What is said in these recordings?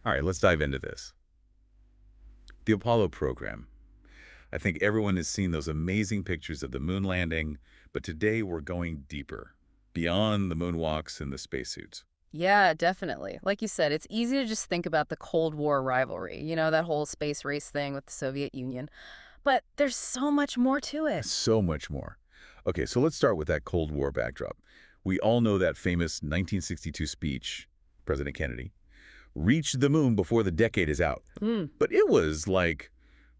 All right, let's dive into this. The Apollo program. I think everyone has seen those amazing pictures of the moon landing, but today we're going deeper, beyond the moonwalks and the spacesuits. Yeah, definitely. Like you said, it's easy to just think about the Cold War rivalry, that whole space race thing with the Soviet Union. But there's so much more to it. So much more. Okay, so let's start with that Cold War backdrop. We all know that famous 1962 speech, President Kennedy, reach the moon before the decade is out. Mm, But it was like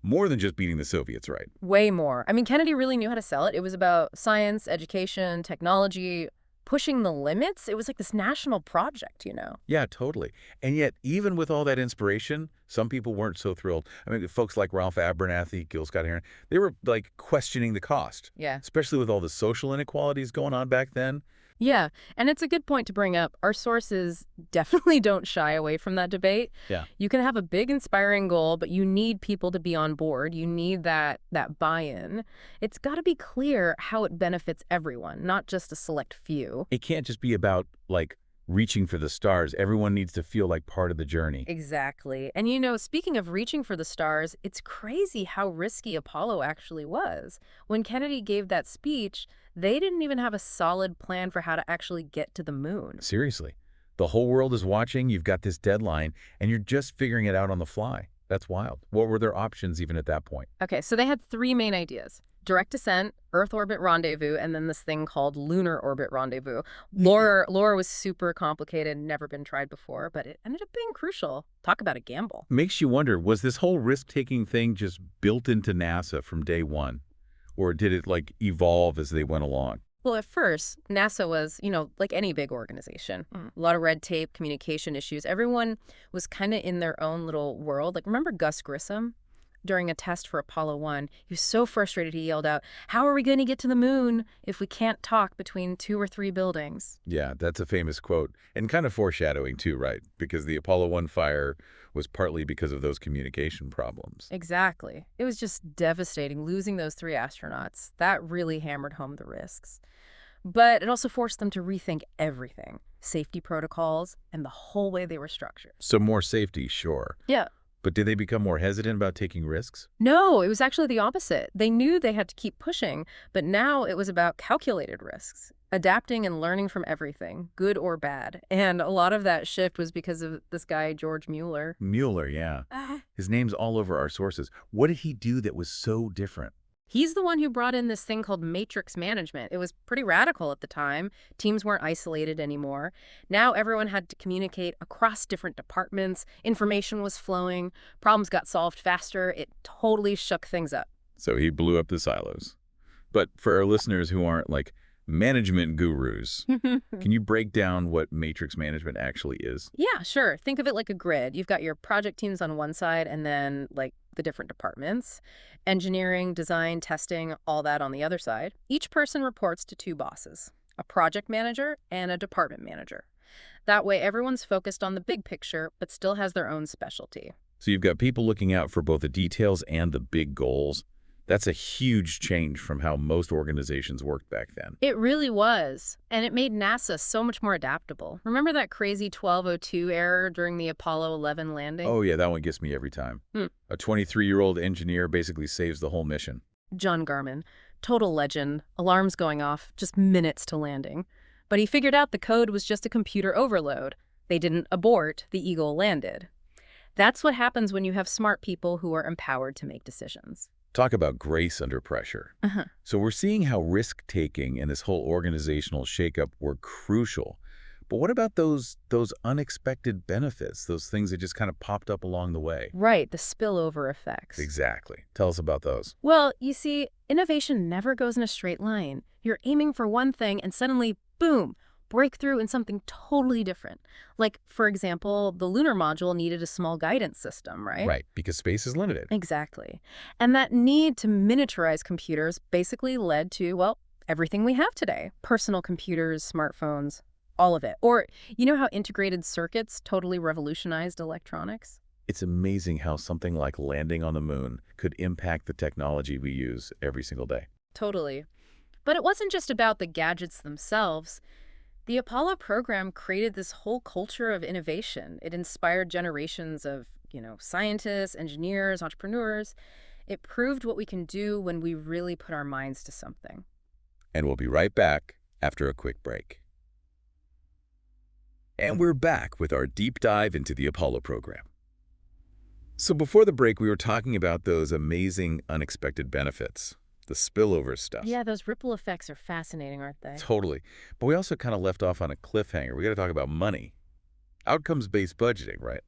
more than just beating the Soviets, right? way more. I mean, Kennedy really knew how to sell it. It was about science, education, technology, pushing the limits. It was like this national project. Yeah, totally. And yet, even with all that inspiration, some people weren't so thrilled. I mean, folks like Ralph Abernathy, Gil Scott-Heron, they were like questioning the cost, Yeah. especially with all the social inequalities going on back then. Yeah, and it's a good point to bring up. Our sources definitely don't shy away from that debate. Yeah. You can have a big inspiring goal, but you need people to be on board. You need that buy-in. It's got to be clear how it benefits everyone, not just a select few. It can't just be about like reaching for the stars. Everyone needs to feel like part of the journey. Exactly. And speaking of reaching for the stars, it's crazy how risky Apollo actually was. When Kennedy gave that speech, they didn't even have a solid plan for how to actually get to the moon. Seriously. The whole world is watching, you've got this deadline, and you're just figuring it out on the fly. That's wild. What were their options even at that point? Okay, so they had three main ideas: direct descent, Earth orbit rendezvous, and then this thing called lunar orbit rendezvous. Laura was super complicated, never been tried before, but it ended up being crucial. Talk about a gamble. Makes you wonder, was this whole risk-taking thing just built into NASA from day one? Or did it like evolve as they went along? Well, at first, NASA was, like any big organization, a lot of red tape, communication issues. Everyone was kind of in their own little world. Like, remember Gus Grissom? During a test for Apollo 1, he was so frustrated he yelled out, "How are we going to get to the moon if we can't talk between 2 or 3 buildings?" Yeah, that's a famous quote. And kind of foreshadowing too, right? Because the Apollo 1 fire was partly because of those communication problems. Exactly. It was just devastating losing those 3 astronauts. That really hammered home the risks. But it also forced them to rethink everything: safety protocols and the whole way they were structured. So more safety, sure. Yeah. But did they become more hesitant about taking risks? No, it was actually the opposite. They knew they had to keep pushing, but now it was about calculated risks, adapting and learning from everything, good or bad. And a lot of that shift was because of this guy, George Mueller. Mueller, yeah. His name's all over our sources. What did he do that was so different? He's the one who brought in this thing called matrix management. It was pretty radical at the time. Teams weren't isolated anymore. Now everyone had to communicate across different departments. Information was flowing. Problems got solved faster. It totally shook things up. So he blew up the silos. But for our listeners who aren't like management gurus, can you break down what matrix management actually is? Yeah, sure. Think of it like a grid. You've got your project teams on one side and then like the different departments: engineering, design, testing, all that on the other side. Each person reports to two bosses: a project manager and a department manager. That way, everyone's focused on the big picture, but still has their own specialty. So you've got people looking out for both the details and the big goals. That's a huge change from how most organizations worked back then. It really was. And it made NASA so much more adaptable. Remember that crazy 1202 error during the Apollo 11 landing? Oh yeah, that one gets me every time. A 23-year-old engineer basically saves the whole mission. John Garman, total legend, alarms going off, just minutes to landing. But he figured out the code was just a computer overload. They didn't abort, the Eagle landed. That's what happens when you have smart people who are empowered to make decisions. Talk about grace under pressure. Uh-huh. So we're seeing how risk-taking and this whole organizational shakeup were crucial. But what about those unexpected benefits, those things that just kind of popped up along the way? Right, the spillover effects. Exactly. Tell us about those. Well, you see, innovation never goes in a straight line. You're aiming for one thing and suddenly, boom, breakthrough in something totally different. Like, for example, the lunar module needed a small guidance system, right? Right, because space is limited. Exactly. And that need to miniaturize computers basically led to, well, everything we have today: personal computers, smartphones, all of it. Or, you know how integrated circuits totally revolutionized electronics? It's amazing how something like landing on the moon could impact the technology we use every single day. Totally. But it wasn't just about the gadgets themselves. The Apollo program created this whole culture of innovation. It inspired generations of, scientists, engineers, entrepreneurs. It proved what we can do when we really put our minds to something. And we'll be right back after a quick break. And we're back with our deep dive into the Apollo program. So before the break, we were talking about those amazing unexpected benefits, the spillover stuff. Yeah, those ripple effects are fascinating, aren't they? Totally. But we also kind of left off on a cliffhanger. We got to talk about money. Outcomes-based budgeting, right?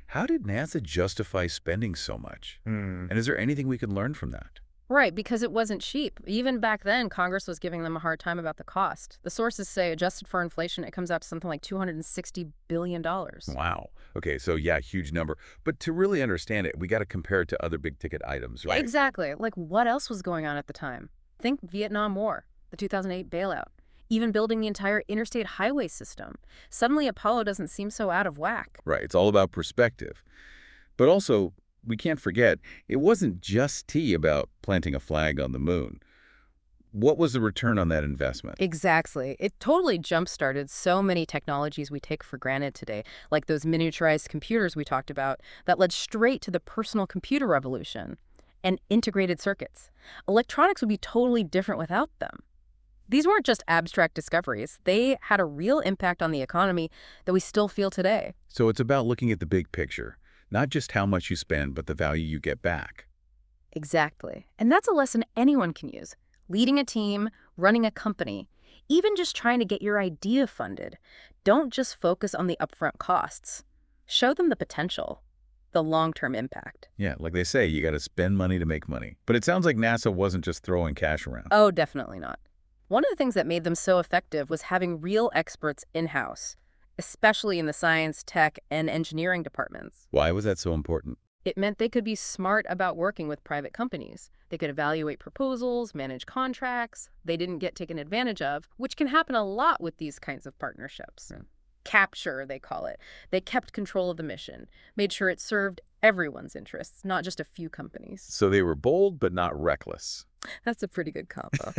How did NASA justify spending so much? And is there anything we can learn from that? Right, because it wasn't cheap. Even back then, Congress was giving them a hard time about the cost. The sources say, adjusted for inflation, it comes out to something like $260 billion. Wow. Okay, so yeah, huge number. But to really understand it, we got to compare it to other big-ticket items, right? Exactly. Like, what else was going on at the time? Think Vietnam War, the 2008 bailout, even building the entire interstate highway system. Suddenly, Apollo doesn't seem so out of whack. Right, it's all about perspective. But also, we can't forget, it wasn't just tea about planting a flag on the moon. What was the return on that investment? Exactly. It totally jump-started so many technologies we take for granted today, like those miniaturized computers we talked about, that led straight to the personal computer revolution and integrated circuits. Electronics would be totally different without them. These weren't just abstract discoveries. They had a real impact on the economy that we still feel today. So it's about looking at the big picture, not just how much you spend, but the value you get back. Exactly. And that's a lesson anyone can use. Leading a team, running a company, even just trying to get your idea funded. Don't just focus on the upfront costs. Show them the potential, the long-term impact. Yeah, like they say, you got to spend money to make money. But it sounds like NASA wasn't just throwing cash around. Oh, definitely not. One of the things that made them so effective was having real experts in-house, especially in the science, tech, and engineering departments. Why was that so important? It meant they could be smart about working with private companies. They could evaluate proposals, manage contracts. They didn't get taken advantage of, which can happen a lot with these kinds of partnerships. Yeah. Capture, they call it. They kept control of the mission, made sure it served everyone's interests, not just a few companies. So they were bold, but not reckless. That's a pretty good combo.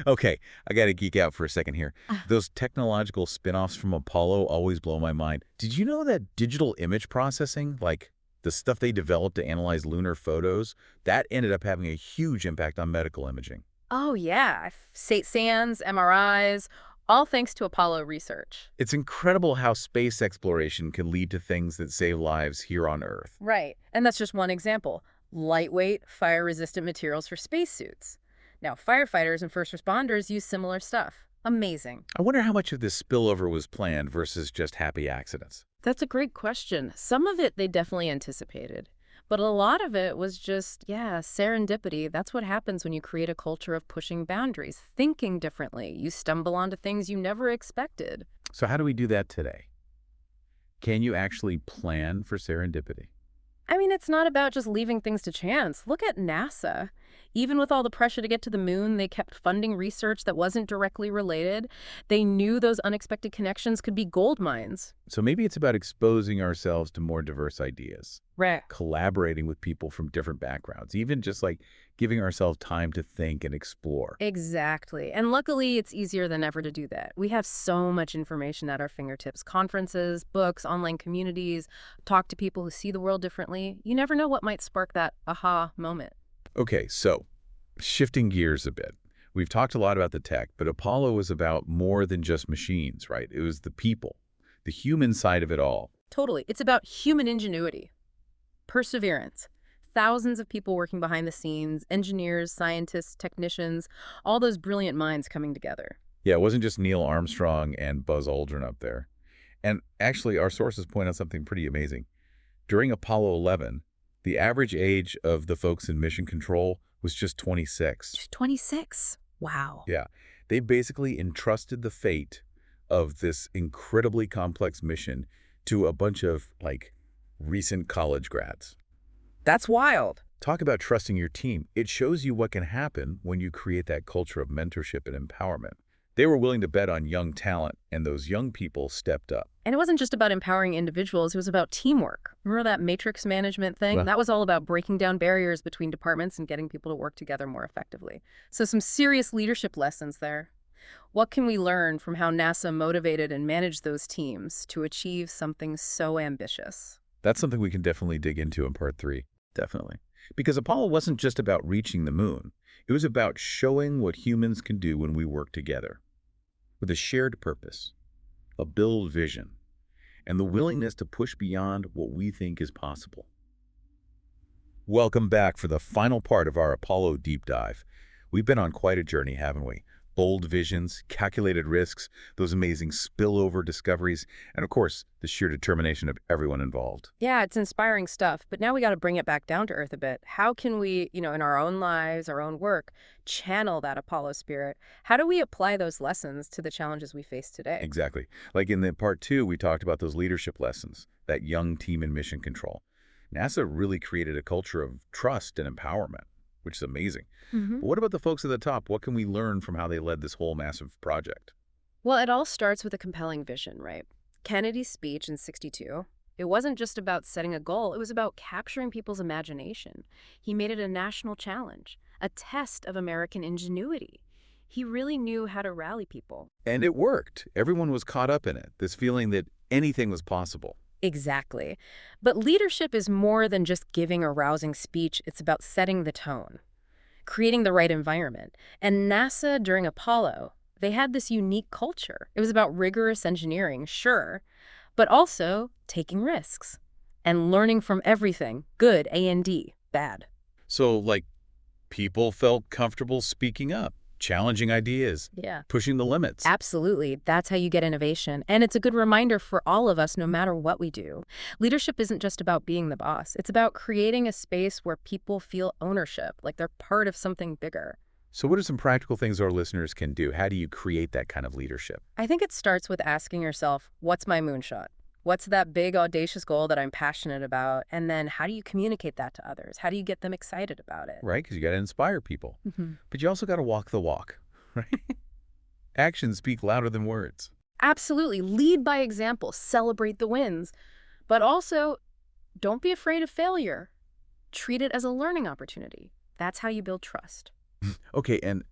Okay, I got to geek out for a second here. Those technological spin-offs from Apollo always blow my mind. Did you know that digital image processing, like the stuff they developed to analyze lunar photos, that ended up having a huge impact on medical imaging? Oh, yeah. SANs, MRIs, all thanks to Apollo research. It's incredible how space exploration can lead to things that save lives here on Earth. Right. And that's just one example. Lightweight, fire-resistant materials for spacesuits. Now, firefighters and first responders use similar stuff. Amazing. I wonder how much of this spillover was planned versus just happy accidents. That's a great question. Some of it they definitely anticipated. But a lot of it was just, serendipity. That's what happens when you create a culture of pushing boundaries, thinking differently. You stumble onto things you never expected. So how do we do that today? Can you actually plan for serendipity? I mean, it's not about just leaving things to chance. Look at NASA. Even with all the pressure to get to the moon, they kept funding research that wasn't directly related. They knew those unexpected connections could be gold mines. So maybe it's about exposing ourselves to more diverse ideas, Right. collaborating with people from different backgrounds, even just like giving ourselves time to think and explore. Exactly. And luckily, it's easier than ever to do that. We have so much information at our fingertips. Conferences, books, online communities, talk to people who see the world differently. You never know what might spark that aha moment. Okay, so shifting gears a bit. We've talked a lot about the tech, but Apollo was about more than just machines, right? It was the people, the human side of it all. Totally. It's about human ingenuity, perseverance. Thousands of people working behind the scenes, engineers, scientists, technicians, all those brilliant minds coming together. Yeah, it wasn't just Neil Armstrong and Buzz Aldrin up there. And actually, our sources point out something pretty amazing. During Apollo 11, the average age of the folks in mission control was just 26. Just 26. Wow. Yeah, they basically entrusted the fate of this incredibly complex mission to a bunch of, recent college grads. That's wild. Talk about trusting your team. It shows you what can happen when you create that culture of mentorship and empowerment. They were willing to bet on young talent, and those young people stepped up. And it wasn't just about empowering individuals, it was about teamwork. Remember that matrix management thing? Well- That was all about breaking down barriers between departments and getting people to work together more effectively. So some serious leadership lessons there. What can we learn from how NASA motivated and managed those teams to achieve something so ambitious? That's something we can definitely dig into in part 3. Definitely. Because Apollo wasn't just about reaching the moon. It was about showing what humans can do when we work together with a shared purpose, a build vision, and the willingness to push beyond what we think is possible. Welcome back for the final part of our Apollo deep dive. We've been on quite a journey, haven't we? Bold visions, calculated risks, those amazing spillover discoveries, and of course, the sheer determination of everyone involved. Yeah, it's inspiring stuff, but now we got to bring it back down to earth a bit. How can we, in our own lives, our own work, channel that Apollo spirit? How do we apply those lessons to the challenges we face today? Exactly. Like in the part 2, we talked about those leadership lessons, that young team and mission control. NASA really created a culture of trust and empowerment, which is amazing. But what about the folks at the top? What can we learn from how they led this whole massive project? Well, it all starts with a compelling vision, right? Kennedy's speech in '62, it wasn't just about setting a goal, it was about capturing people's imagination. He made it a national challenge, a test of American ingenuity. He really knew how to rally people. And it worked. Everyone was caught up in it, this feeling that anything was possible. Exactly. But leadership is more than just giving a rousing speech, it's about setting the tone, creating the right environment. And NASA during Apollo, they had this unique culture. It was about rigorous engineering, sure, but also taking risks and learning from everything, good and bad. So, like, people felt comfortable speaking up, challenging ideas, Yeah. pushing the limits. Absolutely. That's how you get innovation. And it's a good reminder for all of us, no matter what we do. Leadership isn't just about being the boss. It's about creating a space where people feel ownership, like they're part of something bigger. So what are some practical things our listeners can do? How do you create that kind of leadership? I think it starts with asking yourself, what's my moonshot? What's that big, audacious goal that I'm passionate about? And then how do you communicate that to others? How do you get them excited about it? Right? Because you got to inspire people. Mhm. But you also got to walk the walk, right? Actions speak louder than words. Absolutely. Lead by example. Celebrate the wins. But also, don't be afraid of failure. Treat it as a learning opportunity. That's how you build trust. Okay, and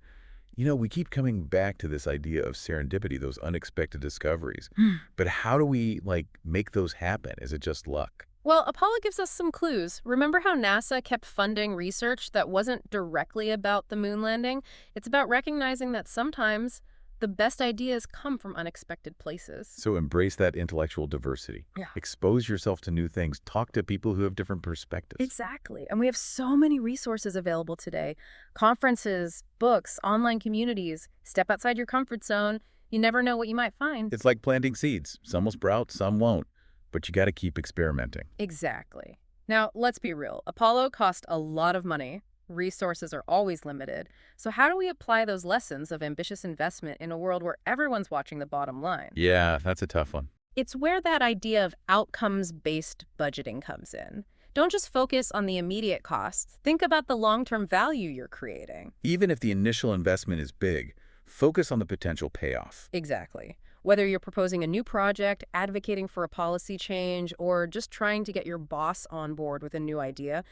we keep coming back to this idea of serendipity, those unexpected discoveries. But how do we, make those happen? Is it just luck? Well, Apollo gives us some clues. Remember how NASA kept funding research that wasn't directly about the moon landing? It's about recognizing that sometimes the best ideas come from unexpected places. So embrace that intellectual diversity. Yeah. Expose yourself to new things. Talk to people who have different perspectives. Exactly. And we have so many resources available today. Conferences, books, online communities. Step outside your comfort zone. You never know what you might find. It's like planting seeds. Some will sprout, some won't. But you got to keep experimenting. Exactly. Now, let's be real. Apollo cost a lot of money. Resources are always limited. So how do we apply those lessons of ambitious investment in a world where everyone's watching the bottom line? Yeah, that's a tough one. It's where that idea of outcomes-based budgeting comes in. Don't just focus on the immediate costs. Think about the long-term value you're creating. Even if the initial investment is big, focus on the potential payoff. Exactly. Whether you're proposing a new project, advocating for a policy change, or just trying to get your boss on board with a new idea,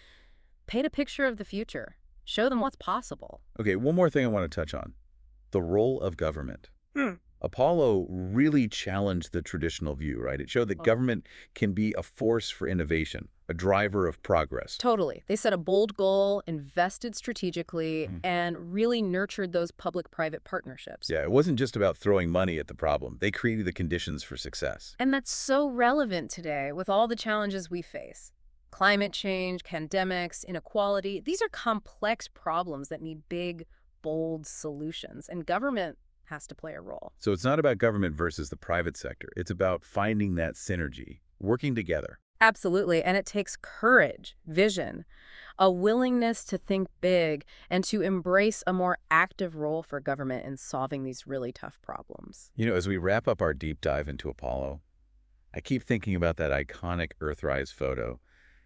paint a picture of the future. Show them what's possible. Okay, one more thing I want to touch on. The role of government. Apollo really challenged the traditional view, right? It showed that government can be a force for innovation, a driver of progress. Totally. They set a bold goal, invested strategically, and really nurtured those public-private partnerships. Yeah, it wasn't just about throwing money at the problem. They created the conditions for success. And that's so relevant today with all the challenges we face. Climate change, pandemics, inequality, these are complex problems that need big, bold solutions, and government has to play a role. So it's not about government versus the private sector. It's about finding that synergy, working together. Absolutely, and it takes courage, vision, a willingness to think big, and to embrace a more active role for government in solving these really tough problems. As we wrap up our deep dive into Apollo, I keep thinking about that iconic Earthrise photo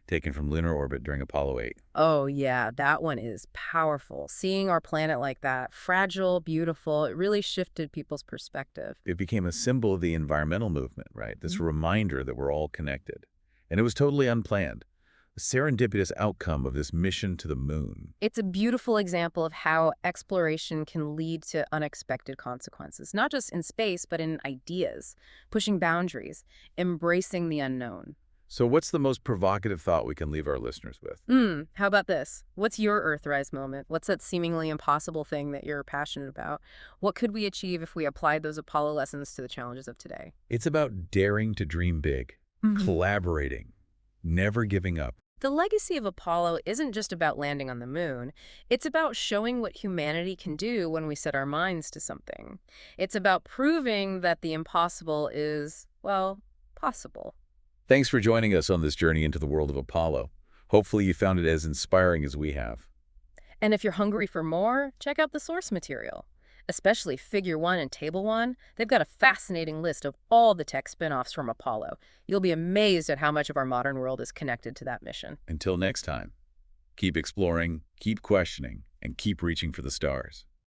taken from lunar orbit during Apollo 8. Oh yeah, that one is powerful. Seeing our planet like that, fragile, beautiful, it really shifted people's perspective. It became a symbol of the environmental movement, right? This reminder that we're all connected. And it was totally unplanned. a serendipitous outcome of this mission to the moon. It's a beautiful example of how exploration can lead to unexpected consequences, not just in space, but in ideas, pushing boundaries, embracing the unknown. So what's the most provocative thought we can leave our listeners with? How about this? What's your Earthrise moment? What's that seemingly impossible thing that you're passionate about? What could we achieve if we applied those Apollo lessons to the challenges of today? It's about daring to dream big, collaborating, never giving up. The legacy of Apollo isn't just about landing on the moon. It's about showing what humanity can do when we set our minds to something. It's about proving that the impossible is, well, possible. Thanks for joining us on this journey into the world of Apollo. Hopefully you found it as inspiring as we have. And if you're hungry for more, check out the source material. Especially Figure 1 and Table 1, they've got a fascinating list of all the tech spin-offs from Apollo. You'll be amazed at how much of our modern world is connected to that mission. Until next time, keep exploring, keep questioning, and keep reaching for the stars.